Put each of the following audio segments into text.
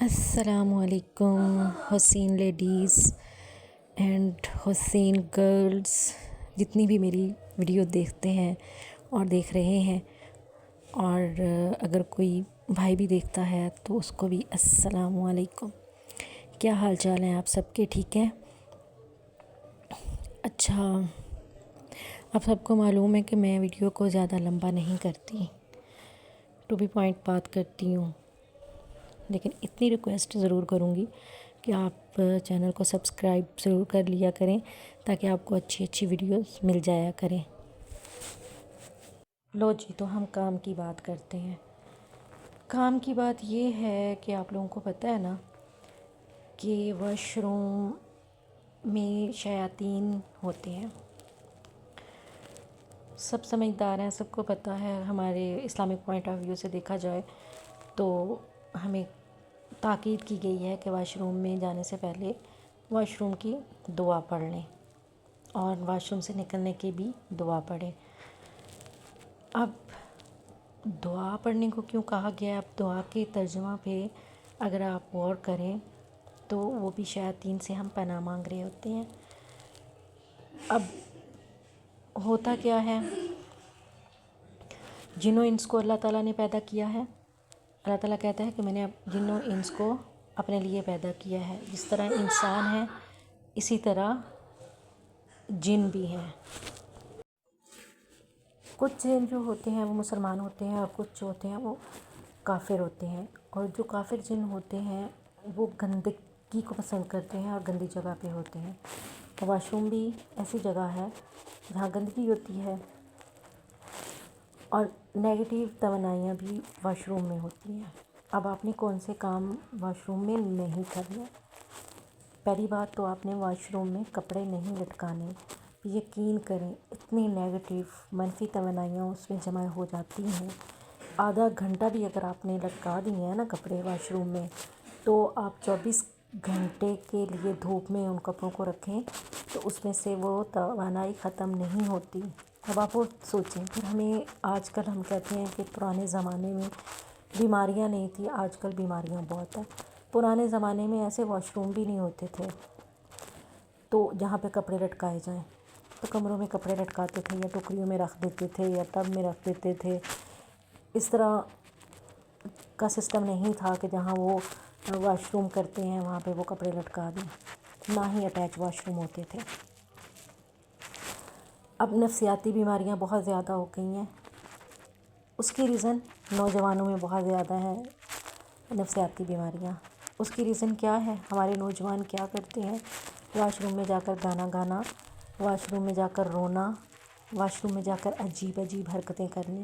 السلام علیکم حسین ladies and Hussain girls, جتنی بھی میری ویڈیو دیکھتے ہیں اور دیکھ رہے ہیں، اور اگر کوئی بھائی بھی دیکھتا ہے تو اس کو بھی السلام علیکم۔ کیا حال چال ہیں آپ سب کے؟ ٹھیک ہے؟ اچھا، آپ سب کو معلوم ہے کہ میں ویڈیو کو زیادہ لمبا نہیں کرتی، ٹو بی پوائنٹ بات کرتی ہوں، لیکن اتنی ریکویسٹ ضرور کروں گی کہ آپ چینل کو سبسکرائب ضرور کر لیا کریں تاکہ آپ کو اچھی اچھی ویڈیوز مل جایا کریں۔ لو جی، تو ہم کام کی بات کرتے ہیں۔ کام کی بات یہ ہے کہ آپ لوگوں کو پتہ ہے نا کہ واش روم میں شیاطین ہوتے ہیں۔ سب سمجھدار ہیں، سب کو پتہ ہے۔ ہمارے اسلامک پوائنٹ آف ویو سے دیکھا جائے تو ہمیں تاکید کی گئی ہے کہ واش روم میں جانے سے پہلے واش روم کی دعا پڑھ لیں اور واش روم سے نکلنے کی بھی دعا پڑھیں۔ اب دعا پڑھنے کو کیوں کہا گیا ہے؟ اب دعا کے ترجمہ پہ اگر آپ غور کریں تو وہ بھی شیاطین سے ہم پناہ مانگ رہے ہوتے ہیں۔ اب ہوتا کیا ہے، جن و انس کو اللہ تعالیٰ نے پیدا کیا ہے۔ اللہ تعالیٰ کہتا ہے کہ میں نے جن و انس کو اپنے لیے پیدا کیا ہے۔ جس طرح انسان ہے اسی طرح جن بھی ہیں۔ کچھ جن جو ہوتے ہیں وہ مسلمان ہوتے ہیں اور کچھ جو ہوتے ہیں وہ کافر ہوتے ہیں، اور جو کافر جن ہوتے ہیں وہ گندگی کو پسند کرتے ہیں اور گندی جگہ پہ ہوتے ہیں۔ واش روم بھی ایسی جگہ ہے جہاں گندگی ہوتی ہے اور نیگیٹیو توانائیاں بھی واش روم میں ہوتی ہیں۔ اب آپ نے کون سے کام واش روم میں نہیں کرنے؟ پہلی بات تو آپ نے واش روم میں کپڑے نہیں لٹکانے۔ یقین کریں اتنی نیگیٹیو منفی توانائیاں اس میں جمع ہو جاتی ہیں، آدھا گھنٹہ بھی اگر آپ نے لٹکا دیے ہیں نا کپڑے واش روم میں، تو آپ 24 گھنٹے کے لیے دھوپ میں ان کپڑوں کو رکھیں تو اس میں سے وہ توانائی ختم نہیں ہوتی۔ اب آپ وہ سوچیں، پھر ہمیں آج کل ہم کہتے ہیں کہ پرانے زمانے میں بیماریاں نہیں تھیں، آج کل بیماریاں بہت ہیں۔ پرانے زمانے میں ایسے واش روم بھی نہیں ہوتے تھے تو جہاں پہ کپڑے لٹکائے جائیں، تو کمروں میں کپڑے لٹکاتے تھے یا ٹوکریوں میں رکھ دیتے تھے یا ٹب میں رکھ دیتے تھے۔ اس طرح کا سسٹم نہیں تھا کہ جہاں وہ واش روم کرتے ہیں وہاں پہ وہ کپڑے لٹکا دیں، نہ ہی اٹیچ واش روم ہوتے تھے۔ اب نفسیاتی بیماریاں بہت زیادہ ہو گئی ہیں، اس کی ریزن نوجوانوں میں بہت زیادہ ہیں نفسیاتی بیماریاں۔ اس کی ریزن کیا ہے؟ ہمارے نوجوان کیا کرتے ہیں؟ واش روم میں جا کر گانا گانا، واش روم میں جا کر رونا، واش روم میں جا کر عجیب عجیب حرکتیں کرنی۔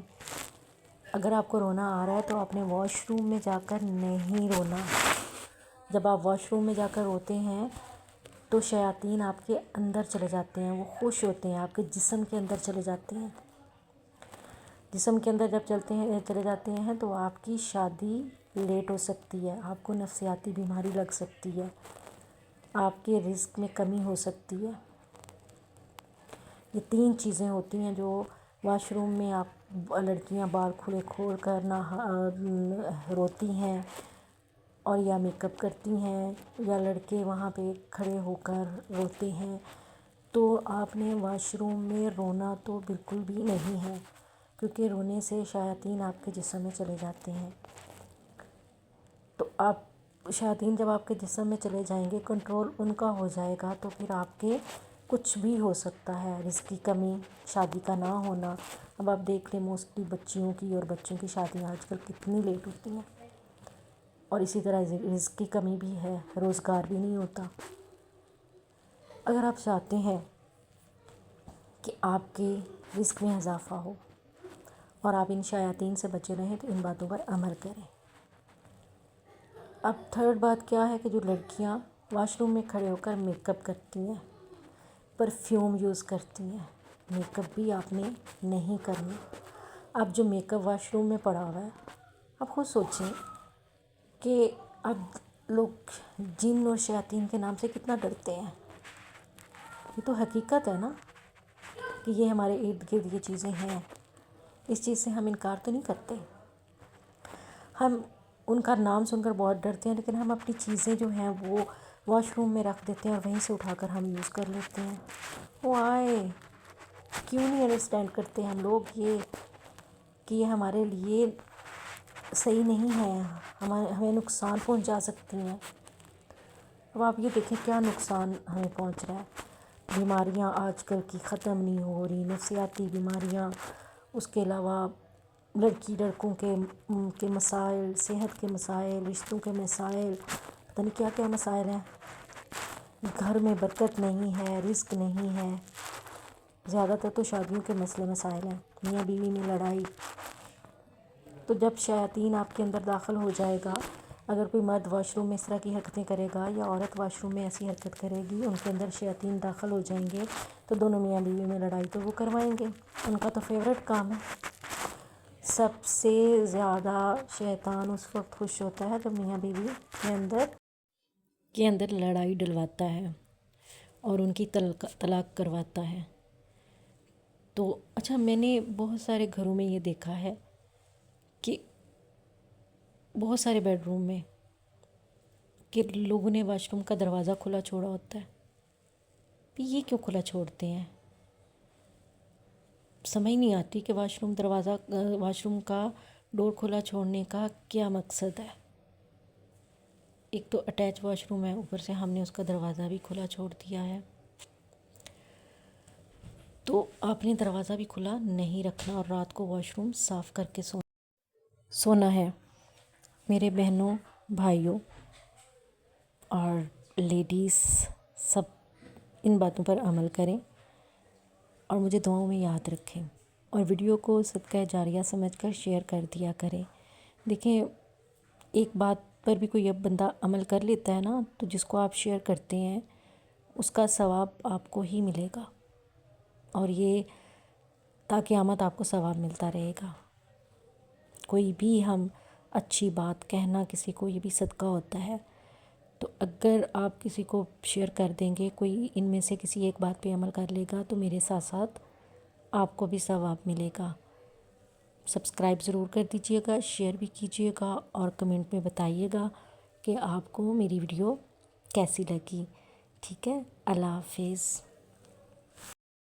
اگر آپ کو رونا آ رہا ہے تو آپ نے واش روم میں جا کر نہیں رونا۔ جب آپ واش روم میں جا کر روتے ہیں تو شیاطین آپ کے اندر چلے جاتے ہیں، وہ خوش ہوتے ہیں، آپ کے جسم کے اندر چلے جاتے ہیں۔ جسم کے اندر جب چلے جاتے ہیں تو آپ کی شادی لیٹ ہو سکتی ہے، آپ کو نفسیاتی بیماری لگ سکتی ہے، آپ کے رزق میں کمی ہو سکتی ہے۔ یہ 3 چیزیں ہوتی ہیں جو واش روم میں آپ لڑکیاں بال کھلے کھول کر نہ روتی ہیں اور یا میک اپ کرتی ہیں، یا لڑکے وہاں پہ کھڑے ہو کر روتے ہیں، تو آپ نے واش روم میں رونا تو بالکل بھی نہیں ہے، کیونکہ رونے سے شیاطین آپ کے جسم میں چلے جاتے ہیں۔ تو آپ شیاطین جب آپ کے جسم میں چلے جائیں گے، کنٹرول ان کا ہو جائے گا، تو پھر آپ کے کچھ بھی ہو سکتا ہے، رزق کی کمی، شادی کا نہ ہونا۔ اب آپ دیکھ لیں موسٹلی بچیوں کی اور بچوں کی شادیاں آج کل کتنی لیٹ ہوتی ہیں، اور اسی طرح رزق کی کمی بھی ہے، روزگار بھی نہیں ہوتا۔ اگر آپ چاہتے ہیں کہ آپ کے رزق میں اضافہ ہو اور آپ ان شیاطین سے بچے رہیں تو ان باتوں پر عمل کریں۔ اب تھرڈ بات کیا ہے کہ جو لڑکیاں واش روم میں کھڑے ہو کر میک اپ کرتی ہیں، پرفیوم یوز کرتی ہیں، میک اپ بھی آپ نے نہیں کرنا۔ اب جو میک اپ واش روم میں پڑا ہوا ہے، آپ خود سوچیں کہ اب لوگ جن اور شیاطین کے نام سے کتنا ڈرتے ہیں۔ یہ تو حقیقت ہے نا کہ یہ ہمارے ارد گرد یہ چیزیں ہیں، اس چیز سے ہم انکار تو نہیں کرتے۔ ہم ان کا نام سن کر بہت ڈرتے ہیں، لیکن ہم اپنی چیزیں جو ہیں وہ واش روم میں رکھ دیتے ہیں اور وہیں سے اٹھا کر ہم یوز کر لیتے ہیں. وہ آئے کیوں نہیں انڈرسٹینڈ کرتے ہم لوگ یہ کہ یہ ہمارے لیے صحیح نہیں ہے، ہمیں نقصان پہنچا سکتی ہیں. اب آپ یہ دیکھیں کیا نقصان ہمیں پہنچ رہا ہے. بیماریاں آج کل کی ختم نہیں ہو رہی، نفسیاتی بیماریاں، اس کے علاوہ لڑکی لڑکوں کے مسائل، صحت کے مسائل، رشتوں کے مسائل، پتہ نہیں کیا کیا مسائل ہیں. گھر میں برکت نہیں ہے، رزق نہیں ہے. زیادہ تر تو شادیوں کے مسئلے مسائل ہیں، میاں بیوی میں لڑائی. تو جب شیاطین آپ کے اندر داخل ہو جائے گا، اگر کوئی مرد واش روم میں اس طرح کی حرکتیں کرے گا یا عورت واش روم میں ایسی حرکت کرے گی، ان کے اندر شیاطین داخل ہو جائیں گے تو دونوں میاں بیوی میں لڑائی تو وہ کروائیں گے. ان کا تو فیوریٹ کام ہے. سب سے زیادہ شیطان اس وقت خوش ہوتا ہے جب میاں بیوی کے اندر لڑائی ڈلواتا ہے اور ان کی طلاق کرواتا ہے. تو اچھا، میں نے بہت سارے گھروں میں یہ دیکھا ہے کہ بہت سارے بیڈ روم میں کہ لوگوں نے واش روم کا دروازہ کھلا چھوڑا ہوتا ہے. یہ کیوں کھلا چھوڑتے ہیں؟ سمجھ نہیں آتی کہ واش روم کا ڈور کھلا چھوڑنے کا کیا مقصد ہے. ایک تو اٹیچ واش روم ہے، اوپر سے ہم نے اس کا دروازہ بھی کھلا چھوڑ دیا ہے. تو آپ نے دروازہ بھی کھلا نہیں رکھنا اور رات کو واش روم صاف کر کے سونا ہے. میرے بہنوں، بھائیوں اور لیڈیز سب ان باتوں پر عمل کریں اور مجھے دعاؤں میں یاد رکھیں، اور ویڈیو کو صدقہ جاریہ سمجھ کر شیئر کر دیا کریں. دیکھیں، ایک بات پر بھی کوئی اب بندہ عمل کر لیتا ہے نا، تو جس کو آپ شیئر کرتے ہیں اس کا ثواب آپ کو ہی ملے گا، اور یہ تا قیامت آپ کو ثواب ملتا رہے گا. کوئی بھی ہم اچھی بات کہنا کسی کو، یہ بھی صدقہ ہوتا ہے. تو اگر آپ کسی کو شیئر کر دیں گے، کوئی ان میں سے کسی ایک بات پہ عمل کر لے گا تو میرے ساتھ ساتھ آپ کو بھی ثواب ملے گا. سبسکرائب ضرور کر دیجئے گا، شیئر بھی کیجئے گا، اور کمنٹ میں بتائیے گا کہ آپ کو میری ویڈیو کیسی لگی. ٹھیک ہے، اللہ حافظ.